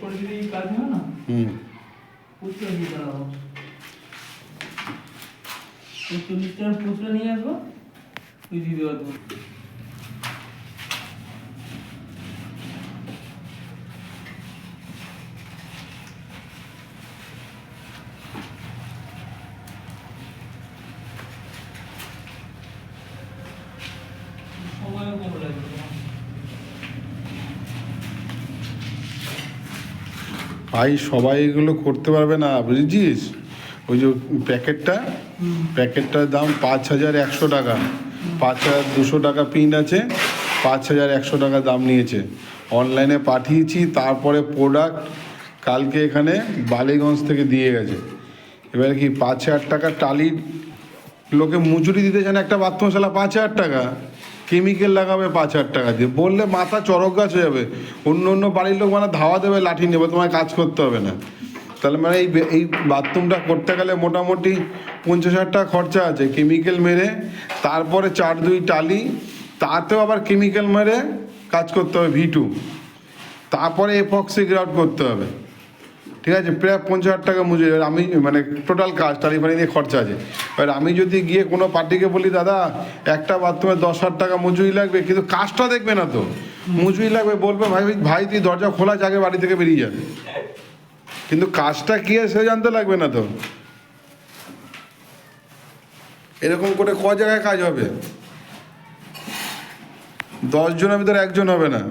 করে দিলে কাজ হবে না। পুচকা দিয়ে দাঁড়াবো, 40 টাকার পুচকা নিয়ে আসবো, তুই দিয়ে দেওয়া দেবো। সময়ও কম লাগবে তোমার। ভাই সবাই এগুলো করতে পারবে না, বুঝেছিস? ওই যে প্যাকেটটার দাম 5100 টাকা, 5200 টাকা প্রিন্ট আছে, 5100 টাকা দাম নিয়েছে। অনলাইনে পাঠিয়েছি, তারপরে প্রোডাক্ট কালকে এখানে বালিগঞ্জ থেকে দিয়ে গেছে। এবারে কি 5000 টাকা টালির লোকে মজুরি দিতে চান একটা বাথরুম শালা 5000 টাকা, কেমিক্যাল লাগাবে 5000 টাকা দিয়ে, বললে মাথা চড়ক গাছ হয়ে যাবে। অন্য অন্য বাড়ির লোক মানে ধাওয়া দেবে, লাঠি নেবে, তোমায় কাজ করতে হবে না। তাহলে মানে এই বাথরুমটা করতে গেলে মোটামুটি 50,000 টাকা খরচা আছে কেমিক্যাল মেরে, তারপরে 4-2 টালি, তাতেও আবার কেমিক্যাল মেরে কাজ করতে হবে V2, তারপরে এপক্সি গ্রাউট করতে হবে, ঠিক আছে? প্রায় 50,000 টাকা মজুরি। আমি মানে টোটাল কাজ টালি ফালি দিয়ে খরচা আছে। এবার আমি যদি গিয়ে কোনো পার্টিকে বলি দাদা একটা বাথরুমে 10,000 টাকা মজুরি লাগবে, কিন্তু কাজটা দেখবে না তো, মজুরি লাগবে, বলবে ভাই ভাই তুই দরজা খোলা আগে বাড়ি থেকে বেরিয়ে যাবে, কিন্তু কাজটা কি সে জানতে লাগবে না তো। এরকম করে জায়গায় কাজ হবে? 10 জনের ভিতরে একজন হবে না।